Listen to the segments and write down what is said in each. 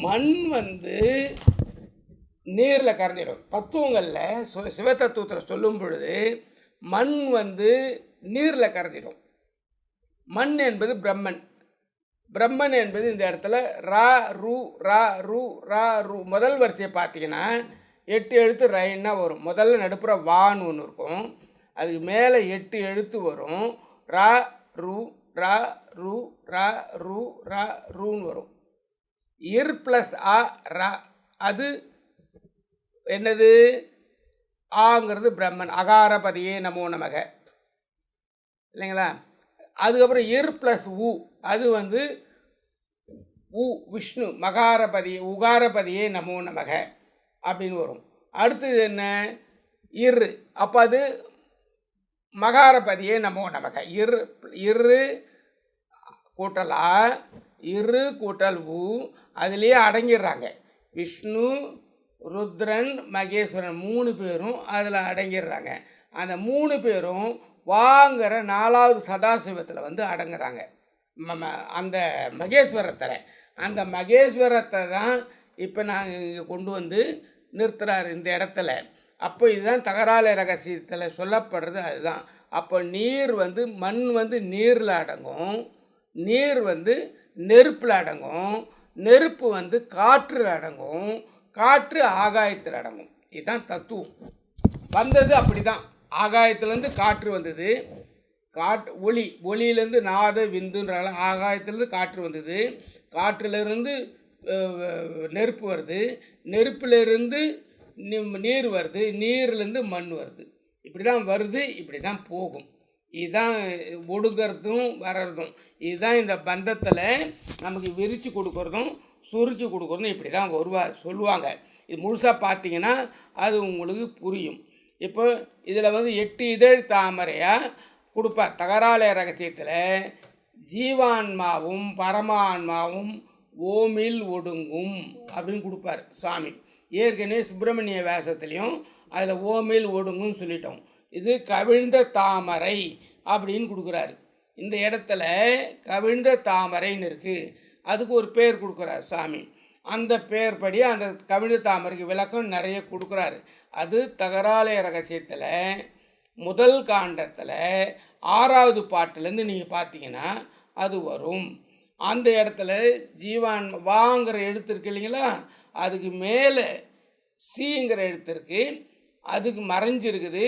மண் வந்து நீரில் கரைஞ்சிடும். தத்துவங்களில் சிவத்தத்துவத்தில் சொல்லும் பொழுது மண் வந்து நீரில் கரைஞ்சிடும். மண் என்பது பிரம்மன். பிரம்மன் என்பது இந்த இடத்துல ரா ரு ரா ரு ரா ரு முதல் வரிசையை பார்த்தீங்கன்னா 8 எழுத்து ரைன்னா வரும். முதல்ல நடுப்புற வான்னு ஒன்று இருக்கும், அதுக்கு மேலே 8 எழுத்து வரும். ரா ரு ரா ரு ரா ரு ரா ரூன்னு வரும். இர் ப்ளஸ் ஆ ரா, அது என்னது? ஆங்கிறது பிரம்மன், அகாரபதியே நமோ நமக, இல்லைங்களா? அதுக்கப்புறம் இர் ப்ளஸ் உ, அது வந்து உ விஷ்ணு, உகாரபதியே நமோ நமக அப்படின்னு வரும். அடுத்தது என்ன? இர், அப்போ அது மகாரபதியே நமோ நமக. இரு கூட்டல் ஆ, இரு கூட்டல் உ, அதுலேயே அடங்கிடுறாங்க. விஷ்ணு, ருத்ரன், மகேஸ்வரன் 3 பேரும் அதில் அடங்கிடுறாங்க. அந்த 3 பேரும் வாங்கிற 4வது சதாசிவத்தில் வந்து அடங்குறாங்க. அந்த மகேஸ்வரத்தில், அந்த மகேஸ்வரத்தை தான் இப்போ நாங்கள் இங்கே கொண்டு வந்து நிறுத்துகிறார் இந்த இடத்துல. அப்போ இதுதான் தகராலை ரகசியத்தில் சொல்லப்படுறது அதுதான். அப்போ நீர் வந்து மண் வந்து நீரில் அடங்கும், நீர் வந்து நெருப்பில் அடங்கும், நெருப்பு வந்து காற்றில் அடங்கும், காற்று ஆகாயத்தில் அடங்கும். இதுதான் தத்துவம். வந்தது அப்படி தான். ஆகாயத்துலேருந்து காற்று வந்தது, ஒளியிலேருந்து நாத விந்துன்றால ஆகாயத்திலேருந்து காற்று வந்தது, காற்றிலிருந்து நெருப்பு வருது, நெருப்பிலிருந்து நீர் வருது, நீர்லேருந்து மண் வருது. இப்படி தான் வருது, இப்படி தான் போகும். இதுதான் ஒடுங்கிறதும் வர்றதும். இதுதான் இந்த பந்தத்தில் நமக்கு விரித்து கொடுக்குறதும் சுருக்கி கொடுக்குறதும். இப்படி தான் சொல்லுவாங்க. இது முழுசாக பார்த்தீங்கன்னா அது உங்களுக்கு புரியும். இப்போ இதில் வந்து 8 இதழ் தாமரையாக கொடுப்பார் தகராலய ரகசியத்தில். ஜீவான்மாவும் பரமான்மாவும் ஓமில் ஒடுங்கும் அப்படின்னு கொடுப்பார் சாமி. ஏற்கனவே சுப்பிரமணிய வேஷத்துலேயும் அதில் ஓமில் ஒடுங்கும்னு சொல்லிட்டோம். இது கவிழ்ந்த தாமரை அப்படின்னு கொடுக்குறாரு. இந்த இடத்துல கவிழ்ந்த தாமரைன்னு இருக்குது, அதுக்கு ஒரு பேர் கொடுக்குறார் சாமி. அந்த பேர் படி அந்த கவிழ்ந்த தாமரைக்கு விளக்கம் நிறைய கொடுக்குறாரு. அது தகராலய ரகசியத்தில் முதல் காண்டத்தில் 6வது பாட்டுலேருந்து நீங்கள் பார்த்தீங்கன்னா அது வரும். அந்த இடத்துல ஜீவான் வாங்கிற எழுத்து இருக்கு இல்லைங்களா, அதுக்கு மேலே சீங்கிற எழுத்து இருக்குது, அதுக்கு மறைஞ்சிருக்குது,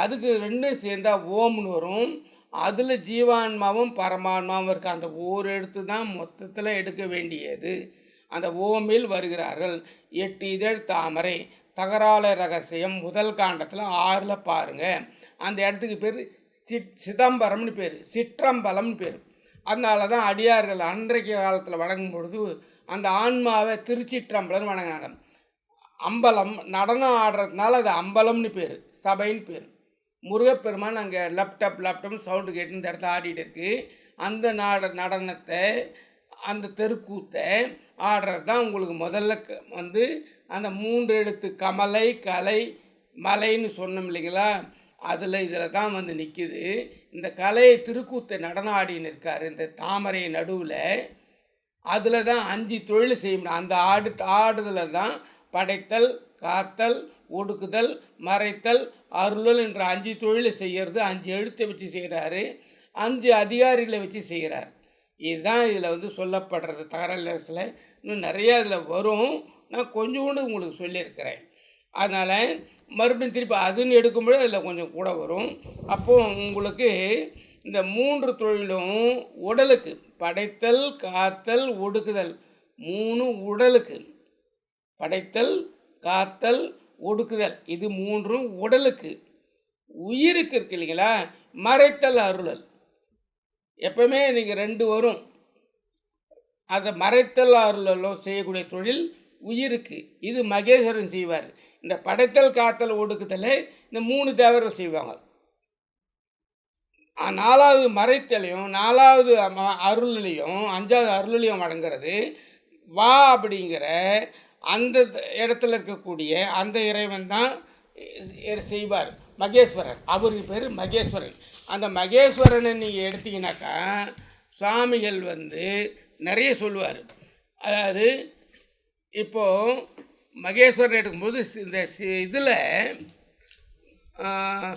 அதுக்கு 2 சேர்ந்தா ஓம்னு வரும். அதில் ஜீவான்மாவும் பரமான்மாவும் இருக்குது. அந்த ஓர் எழுத்து தான் மொத்தத்தில் எடுக்க வேண்டியது. அந்த ஓமில் வருகிறார்கள். 8 இதழ் தாமரை தகரால ரகசியம் முதல் காண்டத்தில் 6ல் பாருங்கள். அந்த இடத்துக்கு பேர் சிதம்பரம்னு பேர், சிற்றம்பலம்னு பேர். அதனால தான் அடியார்கள் அன்றைக்கு காலத்தில் வணங்கும் பொழுது அந்த ஆன்மாவை திருச்சிற்றம்பலம்னு வணங்கினாங்க. அம்பலம் நடனம் ஆடுறதுனால அது அம்பலம்னு பேர், சபைன்னு பேர். முருகப்பெருமான் அங்கே லேப்டாப்னு சவுண்டு கேட்டு இந்த இடத்துல ஆடிட்டு இருக்கு. அந்த நடனத்தை, அந்த தெருக்கூத்தை ஆடுறது தான் உங்களுக்கு முதல்ல வந்து அந்த 3 எழுத்து கமலை கலை மலைன்னு சொன்னோம் இல்லைங்களா, இதில் தான் வந்து நிற்கிது. இந்த கலையை திருக்கூத்தை நடனம் ஆடின்னு இருக்கார் இந்த தாமரை நடுவில். அதில் தான் 5 தொழில் செய்யணும். அந்த ஆடுதலை தான் படைத்தல், காத்தல், ஒடுக்குதல், மறைத்தல், அருளல் என்ற 5 தொழிலை செய்கிறது. 5 எழுத்தை வச்சு செய்கிறாரு, 5 அதிகாரிகளை வச்சு செய்கிறார். இதுதான் இதில் வந்து சொல்லப்படுறது தகராசில். இன்னும் நிறையா இதில் வரும், நான் கொஞ்சோண்டு உங்களுக்கு சொல்லியிருக்கிறேன். அதனால் மறுபடியும் திருப்பி அதுன்னு எடுக்கும்போது அதில் கொஞ்சம் கூட வரும். அப்போது உங்களுக்கு இந்த 3 தொழிலும் உடலுக்கு, படைத்தல், காத்தல், ஒடுக்குதல் 3 உடலுக்கு, படைத்தல், காத்தல், ஒடுக்குதல் இது 3 உடலுக்கு. உயிருக்கு இருக்கு இல்லைங்களா, மறைத்தல், அருளல். எப்பவுமே நீங்கள் 2 வரும். அதை மறைத்தல் அருளலும் செய்யக்கூடிய தொழில் உயிருக்கு. இது மகேஸ்வரன் செய்வார். இந்த படைத்தல், காத்தல், ஒடுக்குதலை இந்த 3 தேவர்கள் செய்வாங்க. 4வது மறைத்தலையும் 4வது அருளையும் 5வது அருளையும் வழங்குறது வா அப்படிங்கிற அந்த இடத்துல இருக்கக்கூடிய அந்த இறைவன் தான் செய்வார், மகேஸ்வரன். அவருக்கு பேர் மகேஸ்வரன். அந்த மகேஸ்வரனை நீங்கள் எடுத்தீங்கன்னாக்கா சுவாமிகள் வந்து நிறைய சொல்லுவார். அதாவது இப்போது மகேஸ்வரன் எடுக்கும்போது இந்த இதில்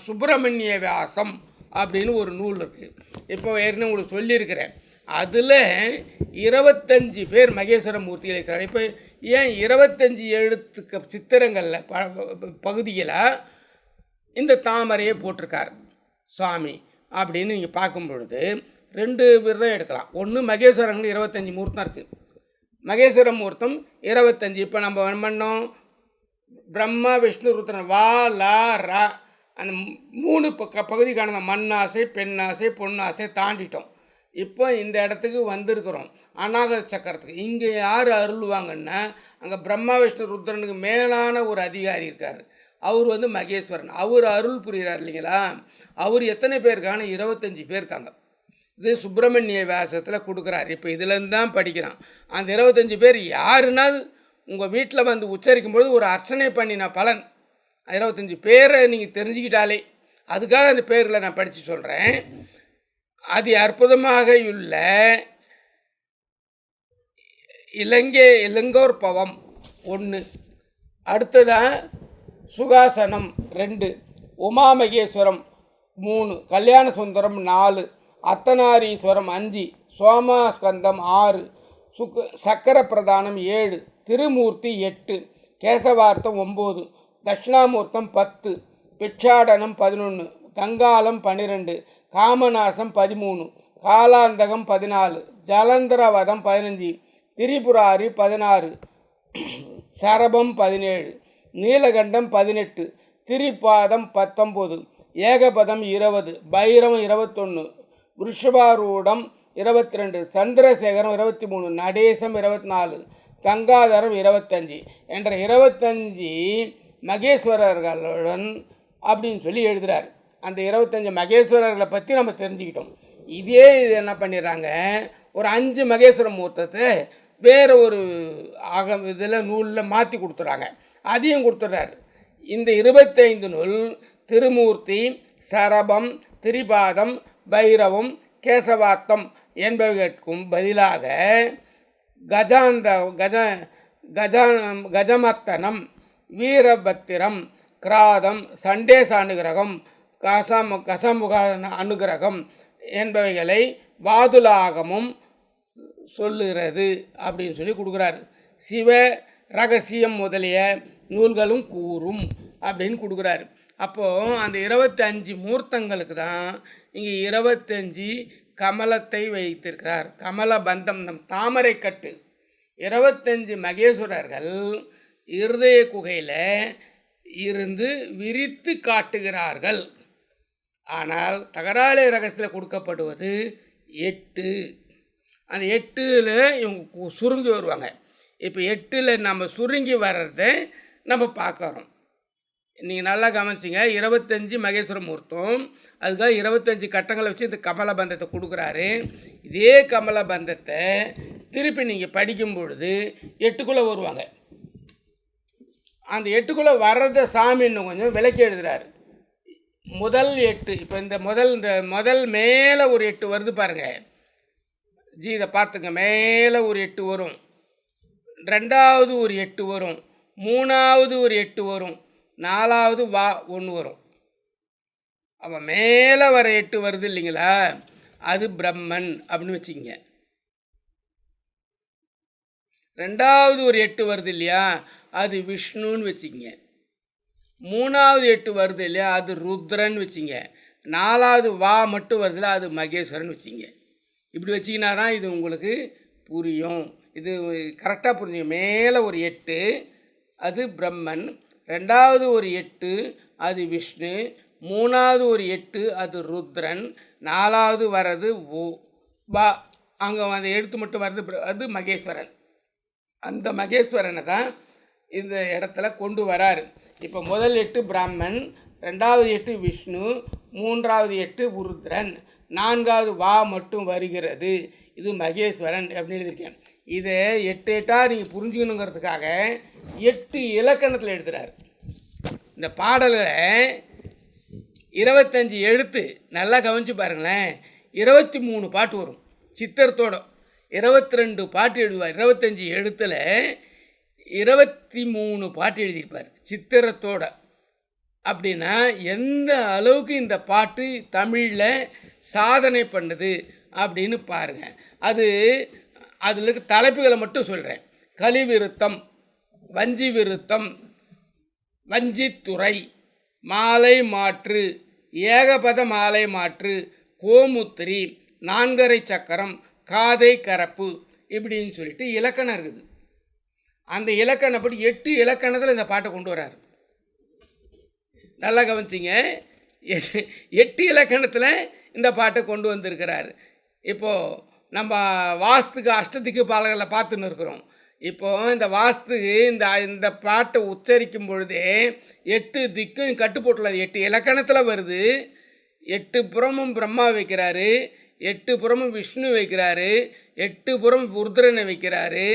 சுப்பிரமணிய வியாசம் அப்படின்னு ஒரு நூல் இருக்குது. இப்போ ஏற்கனவே உங்களுக்கு சொல்லியிருக்கிறேன். அதில் 25 பேர் மகேஸ்வர மூர்த்திகள் இருக்கிறார். இப்போ ஏன் 25 எழுத்துக்கு சித்திரங்களில் பகுதியில் இந்த தாமரையை போட்டிருக்கார் சுவாமி அப்படின்னு நீங்கள் பார்க்கும் பொழுது 2 பேர் தான் எடுக்கலாம். ஒன்று மகேஸ்வரன் 25 மூர்த்தம் இருக்குது. மகேஸ்வர மூர்த்தம் 25. இப்போ நம்ம என்ன பண்ணோம், பிரம்மா விஷ்ணு ருத்ரன் வா லா ரா அந்த 3 பகுதி காணுங்க. மண்ணாசை பெண்ணாசை பொன்னாசை தாண்டிட்டோம். இப்போ இந்த இடத்துக்கு வந்திருக்கிறோம் அநாகத சக்கரத்துக்கு. இங்கே யார் அருள்வாங்கன்னா அங்கே பிரம்மா விஷ்ணு ருத்ரனுக்கு மேலான ஒரு அதிகாரி இருக்கார். அவர் மகேஸ்வரன். அவர் அருள் புரிகிறார் இல்லைங்களா. அவர் எத்தனை பேர் இருக்காங்க? 25 பேர் இருக்காங்க. இது சுப்பிரமணிய வியாசத்தில் கொடுக்குறார். இப்போ இதுலேருந்து தான் படிக்கிறான். அந்த 25 பேர் யாருன்னா உங்கள் வீட்டில் உச்சரிக்கும்பொழுது ஒரு அர்ச்சனை பண்ணின பலன் 25 பேரை நீங்கள் தெரிஞ்சுக்கிட்டாலே, அதுக்காக அந்த பேரில் நான் படித்து சொல்கிறேன். அது அற்புதமாக உள்ள இளங்கோர் பவம் 1, அடுத்ததான் சுகாசனம் 2, உமாமகேஸ்வரம் 3, கல்யாண சுந்தரம் 4, அர்த்தநாரீஸ்வரம் 5, சோமாஸ்கந்தம் 6, சக்கர பிரதானம் 7, திருமூர்த்தி 8, கேசவார்த்தம் 9, தட்சிணாமூர்த்தம் 10, பிட்சாடனம் 11, கங்காலம் 12, காமநாசம் 13, காலாந்தகம் 14, ஜலந்தரவதம் 15, திரிபுராரி 16, சரபம் 17, நீலகண்டம் 18, திரிபாதம் 19, ஏகபதம் 20, பைரவம் 21, விருஷபாரூடம் 22, சந்திரசேகரம் 23, நடேசம் 24, கங்காதரம் 25 என்ற 25 மகேஸ்வரர்களுடன் அப்படின்னு சொல்லி எழுதுகிறார். அந்த 25 மகேஸ்வரர்களை பற்றி நம்ம தெரிஞ்சுக்கிட்டோம். இதே இது என்ன பண்ணிடுறாங்க, ஒரு 5 மகேஸ்வர மூர்த்தத்தை வேறு ஒரு இதில் நூலில் மாற்றி கொடுத்துட்றாங்க. அதையும் கொடுத்துட்றாரு. இந்த 25 நூல் திருமூர்த்தி, சரபம், திரிபாதம், பைரவம், கேசவார்த்தம் என்பவற்றுக்கும் பதிலாக கஜமர்த்தனம், வீரபத்திரம், கிராதம், சண்டேச அனுகிரகம், கசமுக அனுகிரகம் என்பவைகளை வாதுலாகமும் சொல்லுகிறது அப்படின்னு சொல்லி கொடுக்குறாரு. சிவ ரகசியம் முதலிய நூல்களும் கூறும் அப்படின்னு கொடுக்குறாரு. அப்போது அந்த 25 மூர்த்தங்களுக்கு தான் இங்கே 25 கமலத்தை வைத்திருக்கிறார். கமல பந்தம், நம் தாமரை கட்டு. 25 மகேஸ்வரர்கள் இருதய குகையில் இருந்து விரித்து காட்டுகிறார்கள். ஆனால் தகராளை ரகசியத்தில் கொடுக்கப்படுவது 8. அந்த 8ல் இவங்க சுருங்கி வருவாங்க. இப்போ 8ல் நம்ம சுருங்கி வர்றதை நம்ம பார்க்குறோம். நீங்கள் நல்லா கவனிச்சிங்க. 25 மகேஸ்வர மூர்த்தம், அதுக்காக 25 கட்டங்களை வச்சு இந்த கமலபந்தத்தை கொடுக்குறாரு. இதே கமலபந்தத்தை திருப்பி நீங்கள் படிக்கும் பொழுது 8க்குள்ளே வருவாங்க. அந்த 8க்குள்ளே வர்றதை சாமி இன்னும் கொஞ்சம் விளக்கி எழுதுகிறாரு. முதல் 8, இப்போ இந்த முதல் மேலே ஒரு 8 வருது பாருங்கள் ஜி, இதை பார்த்துங்க. மேலே ஒரு 8 வரும், 2வது ஒரு 8 வரும், 3வது ஒரு 8 வரும், 4வது வா 1 வரும். அவன் மேலே வர 8 வருது இல்லைங்களா, அது பிரம்மன் அப்படின்னு வச்சுக்கிங்க. 2வது ஒரு 8 வருது இல்லையா, அது விஷ்ணுன்னு வச்சுக்கிங்க. 3வது 8 வருது இல்லையா, அது ருத்ரன்னு வச்சுங்க. 4வது வா மட்டும் வருதுல்ல, அது மகேஸ்வரன் வச்சுங்க. இப்படி வச்சிங்கன்னா தான் இது உங்களுக்கு புரியும். இது கரெக்டாக புரிஞ்சுங்க. மேலே ஒரு 8 அது பிரம்மன், 2வது ஒரு 8 அது விஷ்ணு, 3வது ஒரு 8 அது ருத்ரன், 4வது வர்றது வா, அங்கே அந்த எழுத்து மட்டும் வர்றது அது மகேஸ்வரன். அந்த மகேஸ்வரனை தான் இந்த இடத்துல கொண்டு வராரு. இப்போ முதல் 8 பிராமன், 2வது 8 விஷ்ணு, 3வது 8 ருத்ரன், 4வது வா மட்டும் வருகிறது, இது மகேஸ்வரன் அப்படின்னு எழுதியிருக்கேன். இதை 8 8ஆக நீங்கள் புரிஞ்சுக்கணுங்கிறதுக்காக 8 இலக்கணத்தில் எழுதுகிறார். இந்த பாடலில் 25 எழுத்து நல்லா கவனித்து பாருங்களேன். 23 பாட்டு வரும் சித்திரத்தோட, 22 பாட்டு எழுதுவார். 25 எழுத்தில் 23 பாட்டு எழுதியிருப்பார் சித்திரத்தோட. அப்படின்னா எந்த அளவுக்கு இந்த பாட்டு தமிழில் சாதனை பண்ணுது அப்படின்னு பாருங்கள். அதில் இருக்க தலைப்புகளை மட்டும் சொல்கிறேன். கலிவிருத்தம், வஞ்சி விருத்தம், வஞ்சித்துறை, மாலை மாற்று, ஏகபத மாலை மாற்று, கோமுத்திரி, நான்கரை சக்கரம், காதை கரப்பு இப்படின்னு சொல்லிட்டு இலக்கணம் இருக்குது. அந்த இலக்கணப்படி 8 இலக்கணத்தில் இந்த பாட்டை கொண்டு வராரு. நல்லா கவனிச்சிங்க, 8 இலக்கணத்தில் இந்த பாட்டை கொண்டு வந்திருக்கிறாரு. இப்போது நம்ம வாஸ்துக்கு அஷ்டதிக்கு பாலகளில் பார்த்துன்னு இருக்கிறோம். இப்போது இந்த வாஸ்துக்கு இந்த பாட்டை உச்சரிக்கும் பொழுதே 8 திக்கும் கட்டுப்போட்டுள்ளது. 8 இலக்கணத்தில் வருது. 8 புறமும் பிரம்மா வைக்கிறாரு, 8 புறமும் விஷ்ணு வைக்கிறாரு, 8 புறம் ருத்ரனை வைக்கிறாரு,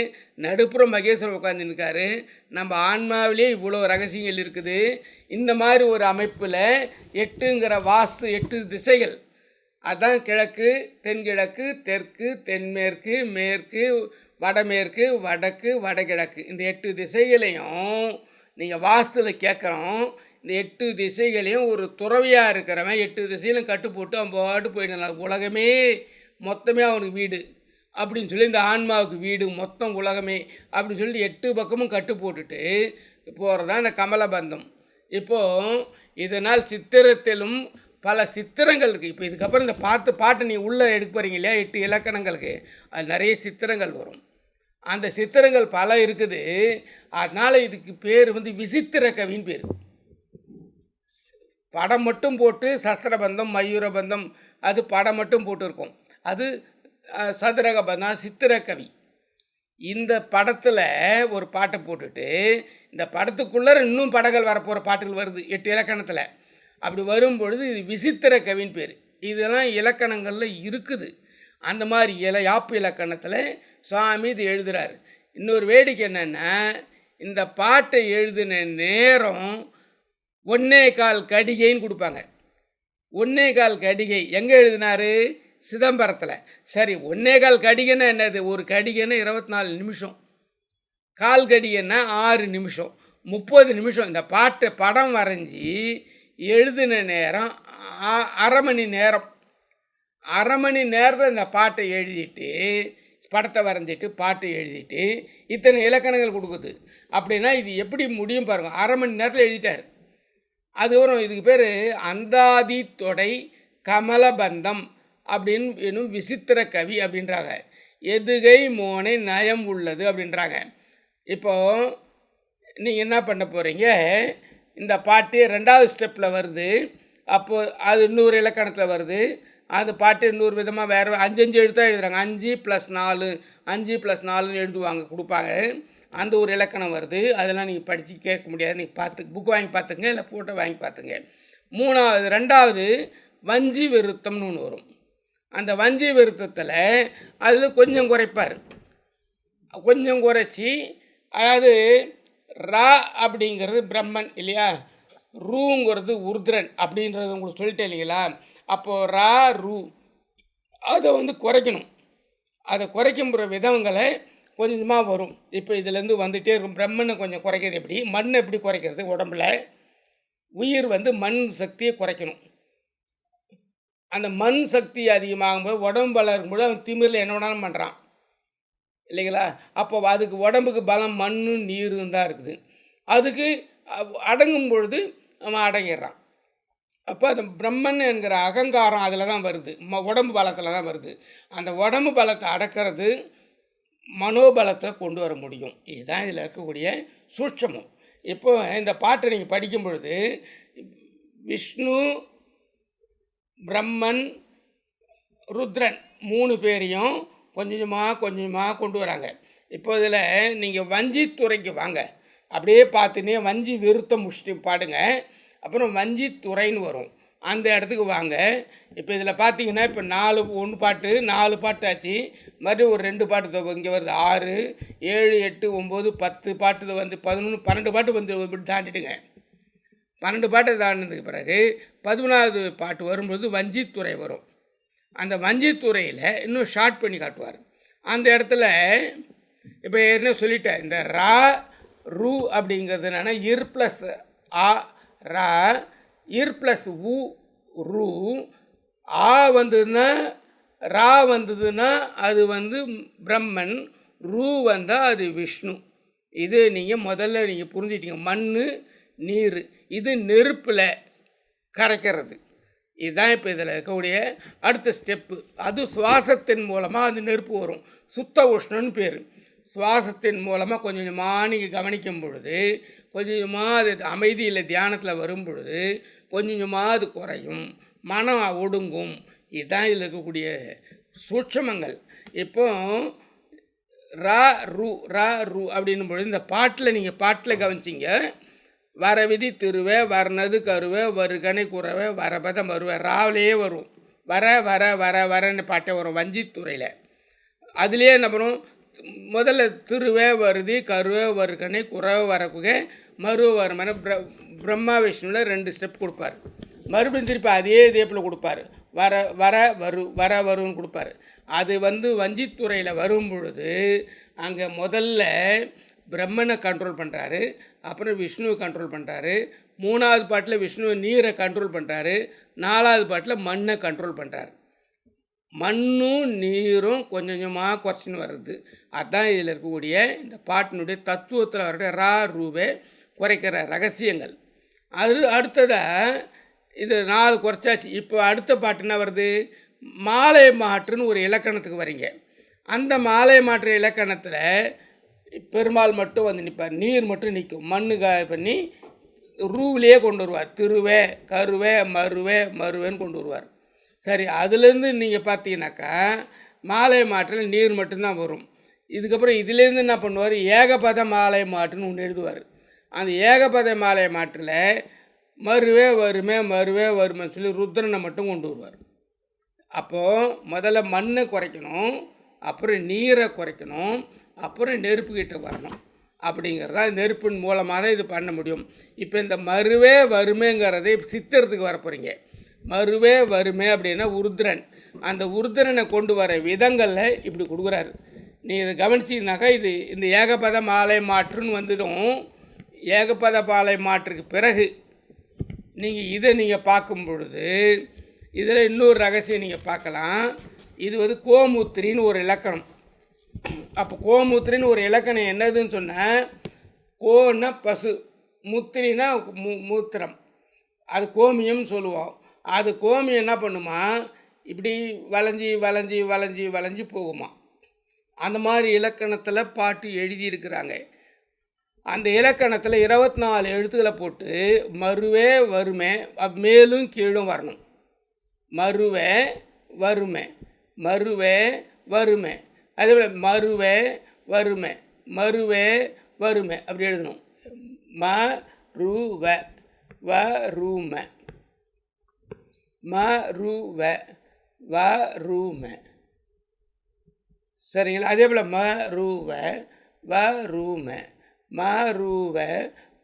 நடுப்புறம் மகேஸ்வரன் உட்காந்துருக்காரு. நம்ம ஆன்மாவிலே இவ்வளோ ரகசியங்கள் இருக்குது. இந்த மாதிரி ஒரு அமைப்பில் 8ங்கிற வாஸ்து 8 திசைகள், அதுதான் கிழக்கு, தென்கிழக்கு, தெற்கு, தென்மேற்கு, மேற்கு, வடமேற்கு, வடக்கு, வடகிழக்கு. இந்த 8 திசைகளையும் நீங்கள் வாஸ்துவில் கேட்குறோம். இந்த 8 திசைகளையும் ஒரு துறவியாக இருக்கிறவன் 8 திசையிலும் கட்டு போட்டு அவன் பாட்டு போயிடலாம். உலகமே மொத்தமே அவனுக்கு வீடு அப்படின்னு சொல்லி, இந்த ஆன்மாவுக்கு வீடு மொத்தம் உலகமே அப்படின்னு சொல்லிட்டு 8 பக்கமும் கட்டு போட்டுட்டு போகிறதான் இந்த கமலபந்தம். இப்போது இதனால் சித்திரத்திலும் பல சித்திரங்கள் இருக்குது. இப்போ இதுக்கப்புறம் இந்த பாட்டு நீ உள்ளே எடுக்க போகிறீங்க இல்லையா, 8 இலக்கணங்களுக்கு, அது நிறைய சித்திரங்கள் வரும். அந்த சித்திரங்கள் பல இருக்குது. அதனால் இதுக்கு பேர் விசித்திர கவின்னு பேர். படம் மட்டும் போட்டு சஸ்திரபந்தம், மயூரபந்தம், அது படம் மட்டும் போட்டு அது சதுரகபந்தம், சித்திரக்கவி. இந்த படத்தில் ஒரு பாட்டை போட்டுட்டு இந்த படத்துக்குள்ளே இன்னும் படங்கள் வரப்போகிற பாட்டுகள் வருது 8 இலக்கணத்தில். அப்படி வரும்பொழுது இது விசித்திர கவின்னு பேர். இதெல்லாம் இலக்கணங்களில் இருக்குது. அந்த மாதிரி யாப்பு இலக்கணத்தில் சுவாமி இது எழுதுகிறார். இன்னொரு வேடிக்கை என்னென்னா, இந்த பாட்டை எழுதின நேரம் 1.25 கடிகைன்னு கொடுப்பாங்க. 1.25 கடிகை எங்கே எழுதினார்? சிதம்பரத்தில். சரி, 1.25 கடிகைன்னா என்னது? ஒரு கடிகைன்னா 24 நிமிஷம், கால் கடிகைன்னா 6 நிமிஷம், 30 நிமிஷம். இந்த பாட்டை படம் வரைஞ்சி எழுதின நேரம் அரை மணி நேரம். அரை மணி நேரத்தில் இந்த பாட்டை எழுதிட்டு, படத்தை வரைஞ்சிட்டு பாட்டை எழுதிட்டு இத்தனை இலக்கணங்கள் கொடுக்குது. அப்படின்னா இது எப்படி முடியும் பாருங்கள். அரை மணி நேரத்தில் எழுதிட்டார். அதுக்கப்புறம் இதுக்கு பேர் அந்தாதி தொடை கமலபந்தம் அப்படின்னு இன்னும் விசித்திர கவி அப்படின்றாங்க. எதுகை மோனை நயம் உள்ளது அப்படின்றாங்க. இப்போது நீங்கள் என்ன பண்ண போகிறீங்க, இந்த பாட்டு 2வது ஸ்டெப்பில் வருது. அப்போது அது இன்னொரு இலக்கணத்தில் வருது. அந்த பாட்டு இன்னொரு விதமாக வேறு 5 எழுத்தாக எழுதுகிறாங்க. 5+4 5+4ன்னு எழுதுவாங்க, கொடுப்பாங்க. அந்த ஒரு இலக்கணம் வருது. அதெல்லாம் நீங்கள் படித்து கேட்க முடியாது. நீங்கள் பார்த்து புக் வாங்கி பார்த்துங்க, இல்லை ஃபோட்டோ வாங்கி பார்த்துங்க. 2வது வஞ்சி விருத்தம்னு ஒன்று வரும். அந்த வஞ்சி விருத்தத்தில் அதில் கொஞ்சம் குறைப்பார். கொஞ்சம் குறைச்சி, அதாவது ரா அப்படிங்கிறது பிரம்மன் இல்லையா, ரூங்கிறது உருத்ரன் அப்படின்றது உங்களுக்கு சொல்லிட்டேன் இல்லைங்களா. அப்போது ரா ரூ அதை குறைக்கணும். அதை குறைக்குற விதங்களை கொஞ்சமாக வரும். இப்போ இதுலேருந்து வந்துகிட்டே இருக்கும். பிரம்மனை கொஞ்சம் குறைக்கிறது எப்படி, மண் எப்படி குறைக்கிறது, உடம்புல உயிர் மண் சக்தியை குறைக்கணும். அந்த மண் சக்தி அதிகமாகும்போது உடம்பு பலம் இருக்கும்போது அவன் திமிரில் என்ன வேணாலும் பண்ணுறான் இல்லைங்களா. அப்போ அதுக்கு உடம்புக்கு பலம் மண்ணும் நீரும் தான் இருக்குது. அதுக்கு அடங்கும் பொழுது அவன் அடங்கிடுறான். அப்போ அந்த பிரம்மன் என்கிற அகங்காரம் அதில் தான் வருது, உடம்பு பலத்தில் தான் வருது. அந்த உடம்பு பலத்தை அடக்கிறது மனோபலத்தை கொண்டு வர முடியும். இதுதான் இதில் இருக்கக்கூடிய சூட்சமம். இப்போ இந்த பாட்டை நீங்கள் படிக்கும் பொழுது விஷ்ணு, பிரம்மன், ருத்ரன் 3 பேரையும் கொஞ்சமாக கொண்டு வராங்க. இப்போ இதில் நீங்கள் வஞ்சித்துறைக்கு வாங்க, அப்படியே பார்த்துனே வஞ்சி விருத்தம் முடிச்சுட்டு பாடுங்க. அப்புறம் வஞ்சித்துறைன்னு வரும், அந்த இடத்துக்கு வாங்க. இப்போ இதில் பார்த்தீங்கன்னா இப்போ 4 பாட்டு 4 பாட்டு ஆச்சு. மறுபடியும் ஒரு 2 பாட்டு இங்கே வருது. 6 7 8 9 10 பாட்டு 11 12 பாட்டு இப்படி தாண்டிட்டுங்க. 12 பாட்டை தாண்டினதுக்கு பிறகு 11வது பாட்டு வரும்போது வஞ்சித்துறை வரும். அந்த வஞ்சித்துறையில் இன்னும் ஷார்ட் பண்ணி காட்டுவார். அந்த இடத்துல இப்போ ஏற்கனவே சொல்லிட்டேன், இந்த ரா ரூ அப்படிங்கிறது என்னென்னா இர் ப்ளஸ் ஆ ரா, இர் ப்ளஸ் உ ரூ, ஆ வந்ததுன்னா ரா வந்ததுன்னா அது வந்து பிரம்மன், ரூ வந்தால் அது விஷ்ணு. இது நீங்கள் முதல்ல நீங்கள் புரிஞ்சிட்டீங்க. மண் நீர் இது நெருப்பில் கரைக்கிறது. இதுதான் இப்போ இதில் இருக்கக்கூடிய அடுத்த ஸ்டெப்பு. அது சுவாசத்தின் மூலமாக அது நெருப்பு வரும். சுத்த உஷ்ணன்னு பேர். சுவாசத்தின் மூலமாக கொஞ்சம் கொஞ்சமாக நீங்கள் கவனிக்கும் பொழுது கொஞ்சம் கொஞ்சமாக அது அமைதியில் தியானத்தில் வரும் பொழுது கொஞ்சம் கொஞ்சமாக அது குறையும், மனம் ஒடுங்கும். இதுதான் இதில் இருக்கக்கூடிய சூட்சமங்கள். இப்போ ரா ரூ ரா ரூ அப்படின்னும் பொழுது இந்த பாட்டில் நீங்கள் பாட்டில் கவனிச்சிங்க. வரவிதி திருவே வர்ணது கருவே வருகனை குறவை வரபதம் வருவே ராவிலேயே வரும். வர வர வர வரன்னு பாட்டே வரும் வஞ்சித்துறையில். அதுலேயே என்ன பண்ணும், முதல்ல திருவே வருதி கருவே வருகனை குறவை வரக்குகை மருவ வருமான பிரம்மா விஷ்ணுவில் 2 ஸ்டெப் கொடுப்பார். மறுபடியும் திருப்பி அதே இதேப்பில் கொடுப்பார். வர வர வர வருன்னு கொடுப்பார். அது வந்து வஞ்சித்துறையில் வரும் பொழுது அங்கே முதல்ல பிரம்மனை கண்ட்ரோல் பண்ணுறாரு, அப்புறம் விஷ்ணுவை கண்ட்ரோல் பண்ணுறாரு, 3வது பாட்டில் விஷ்ணுவை நீரை கண்ட்ரோல் பண்ணுறாரு, 4வது பாட்டில் மண்ணை கண்ட்ரோல் பண்ணுறாரு. மண்ணும் நீரும் கொஞ்சம் கொஞ்சமாக குறைச்சின்னு வர்றது. அதுதான் இதில் இருக்கக்கூடிய இந்த பாட்டினுடைய தத்துவத்தில் வரக்கூடிய ரா ரூவே குறைக்கிற ரகசியங்கள். அது அடுத்ததாக இது 4 குறைச்சாச்சு. இப்போ அடுத்த பாட்டு என்ன வருது, மாலை மாற்றுன்னு ஒரு இலக்கணத்துக்கு வரீங்க. அந்த மாலை மாற்று இலக்கணத்தில் பெருமாள் மட்டும் வந்து நிற்பார், நீர் மட்டும் நிற்கும். மண்ணு பண்ணி ரூவிலேயே கொண்டு வருவார். திருவே கருவே மருவே மருவேன்னு கொண்டு வருவார். சரி, அதுலேருந்து நீங்கள் பார்த்தீங்கன்னாக்கா மாலை மாற்றில் நீர் மட்டும்தான் வரும். இதுக்கப்புறம் இதுலேருந்து என்ன பண்ணுவார், ஏகபத மாலை மாற்றுன்னு ஒன்று எழுதுவார். அந்த ஏகபத மாலை மாற்றில் மருவே வருமே மருவே வருமேன்னு சொல்லி ருத்ரனை மட்டும் கொண்டு வருவார். அப்போது முதல்ல மண்ணை குறைக்கணும், அப்புறம் நீரை குறைக்கணும், அப்புறம் நெருப்புக்கிட்ட வரணும். அப்படிங்கிறது தான் நெருப்பின் மூலமாக தான் இது பண்ண முடியும். இப்போ இந்த மருவே வறுமைங்கிறதை சித்திரத்துக்கு வர போகிறீங்க. மருவே வறுமை அப்படின்னா உருத்ரன். அந்த உருத்ரனை கொண்டு வர விதங்களில் இப்படி கொடுக்குறாரு. நீ இதை கவனிச்சிங்கனாக்கா இது இந்த ஏகபத மாலை மாற்றுன்னு வந்துடும். ஏகபத மாலை மாற்றுக்கு பிறகு நீங்கள் இதை நீங்கள் பார்க்கும் பொழுது இதில் இன்னொரு ரகசியம் நீங்கள் பார்க்கலாம். இது வந்து கோமுத்திரின்னு ஒரு இலக்கணம். அப்போ கோமுத்திரின்னு ஒரு இலக்கணம் என்னதுன்னு சொன்னால், கோன்னா பசு, முத்திரினா மூத்திரம், அது கோமியம்னு சொல்லுவோம். அது கோமியம் என்ன பண்ணுமா, இப்படி வளைஞ்சி வளைஞ்சி வளைஞ்சி வளைஞ்சி போகுமா. அந்த மாதிரி இலக்கணத்தில் பாட்டு எழுதியிருக்கிறாங்க. அந்த இலக்கணத்தில் 24 எழுத்துக்களை போட்டு மருவே வறுமை மேலும் கீழும் வரணும். மருவே வறுமை மருவே வறுமை, அதே போல் மருவே வறுமை மருவே வறுமை அப்படி எழுதணும். ம ருவ வறுமை மருவ வறுமை. சரிங்களா? அதே போல் மருவ வறுமை மருவ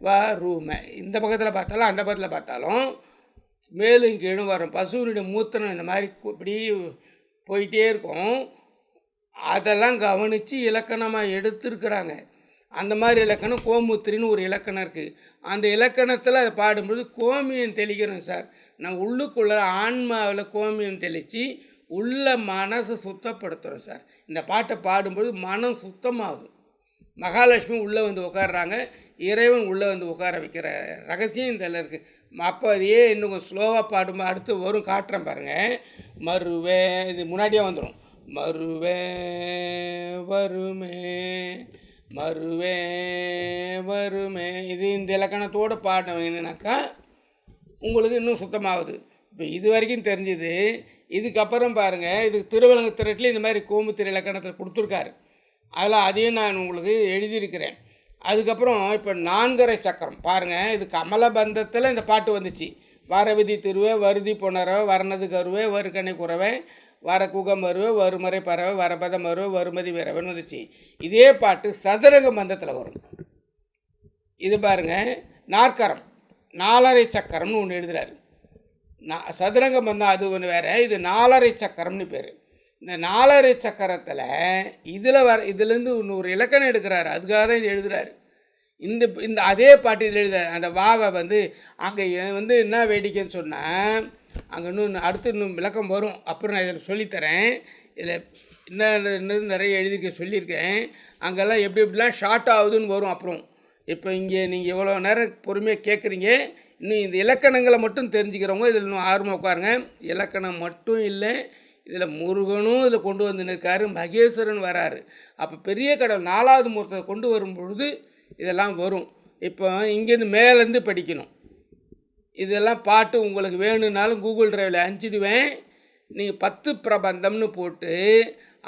வறுமை. இந்த பக்கத்தில் பார்த்தாலும் அந்த பக்கத்தில் பார்த்தாலும் மேலும் கீழும் வரும். பசுவினுடைய மூத்திரம் இந்த மாதிரி இப்படி போயிட்டே இருக்கும். அதெல்லாம் கவனித்து இலக்கணமாக எடுத்துருக்குறாங்க. அந்த மாதிரி இலக்கணம் கோமுத்திரின்னு ஒரு இலக்கணம் இருக்குது. அந்த இலக்கணத்தில் அதை பாடும்போது கோமியம் தெளிக்கிறோம் சார். நான் உள்ளுக்குள்ள ஆன்மாவில் கோமியம் தெளித்து உள்ள மனசை சுத்தப்படுத்துகிறோம் சார். இந்த பாட்டை பாடும்போது மனம் சுத்தமாகுது. மகாலட்சுமி உள்ளே வந்து உட்காடுறாங்க, இறைவன் உள்ளே வந்து உட்கார வைக்கிற ரகசியம் இதில் இருக்குது. அப்போ அதையே இன்னும் ஸ்லோவாக பாடும்போது அடுத்து வரும், காட்டுறேன் பாருங்கள். மருவே, இது முன்னாடியே வந்துடும். மருவே வறுமே மருவே வறுமே. இது இந்த இலக்கணத்தோடு பாடினீங்கன்னாக்கா உங்களுக்கு இன்னும் சுத்தமாகுது. இப்போ இது வரைக்கும் தெரிஞ்சுது. இதுக்கப்புறம் பாருங்கள், இதுக்கு திருவலங்கு திரட்டில் இந்த மாதிரி கோமுத்திரை இலக்கணத்தில் கொடுத்துருக்காரு. அதில் அதையும் நான் உங்களுக்கு எழுதியிருக்கிறேன். அதுக்கப்புறம் இப்போ 4 சக்கரம் பாருங்கள். இது கமலபந்தத்தில் இந்த பாட்டு வந்துச்சு. வரவிதி திருவே வருதி பொணரவை வர்ணது கருவே வருகனை குறவை வர குகம் வருவே வருமறை பறவை வரபதம் வருவே வருமதி வீரவன் வந்துச்சு. இதே பாட்டு சதுரங்க பந்தத்தில் வரும். இது பாருங்கள், நாற்கரம் 4 சக்கரம்னு ஒன்று எழுதுகிறாரு. சதுரங்க பந்தம் அது ஒன்று வேறு, இது 4 சக்கரம்னு பேர். இந்த 4 சக்கரத்தில் இதில் இதுலேருந்து இன்னொரு இலக்கணம் எடுக்கிறாரு. அதுக்காக தான் இது எழுதுகிறாரு. இந்த இந்த அதே பாட்டில் எழுத அந்த வாவை வந்து அங்கே வந்து என்ன வேடிக்கைன்னு சொன்னால் அங்கே இன்னும் விளக்கம் வரும். அப்புறம் நான் இதில் சொல்லித்தரேன். இதில் இன்னும் நிறைய எழுதிக்க சொல்லியிருக்கேன். அங்கெல்லாம் எப்படிலாம் ஷார்ட் ஆகுதுன்னு வரும். அப்புறம் இப்போ இங்கே நீங்கள் எவ்வளோ நேரம் பொறுமையாக கேட்குறீங்க. இன்னும் இந்த இலக்கணங்களை மட்டும் தெரிஞ்சுக்கிறவங்க இதில் இன்னும் ஆர்வமாக உட்காருங்க. இலக்கணம் மட்டும் இல்லை, இதில் முருகனும் இதில் கொண்டு வந்து நிற்காரு, மகேஸ்வரன் வராரு. அப்போ பெரிய கடவுள் 4வது மூர்த்தத்தை கொண்டு வரும் பொழுது இதெல்லாம் வரும். இப்போ இங்கேருந்து மேலேருந்து படிக்கணும். இதெல்லாம் பாட்டு உங்களுக்கு வேணும்னாலும் கூகுள் டிரைவில் அனுப்பிச்சிடுவேன். நீங்கள் 10 பிரபந்தம்னு போட்டு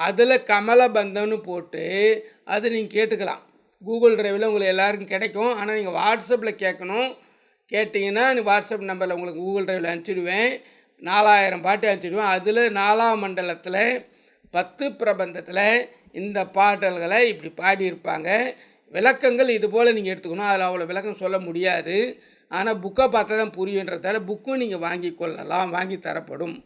அதில் கமலபந்தம்னு போட்டு அதை நீங்கள் கேட்டுக்கலாம். கூகுள் டிரைவில் உங்களுக்கு எல்லாருக்கும் கிடைக்கும். ஆனால் நீங்கள் வாட்ஸ்அப்பில் கேட்கணும். கேட்டிங்கன்னா வாட்ஸ்அப் நம்பரில் உங்களுக்கு கூகுள் டிரைவில் அனுப்பிச்சிடுவேன். 4000 பாட்டு அனுப்பிச்சிடுவேன். அதில் 4ஆம் மண்டலத்தில் 10 பிரபந்தத்தில் இந்த பாடல்களை இப்படி பாடியிருப்பாங்க. விளக்கங்கள் இது போல் நீங்கள் எடுத்துக்கணும். அதில் அவ்வளோ விளக்கம் சொல்ல முடியாது. ஆனால் புக்கை பார்த்தா தான் புரியுன்றதால புக்கும் நீங்கள் வாங்கி கொள்ளலாம், வாங்கி தரப்படும்.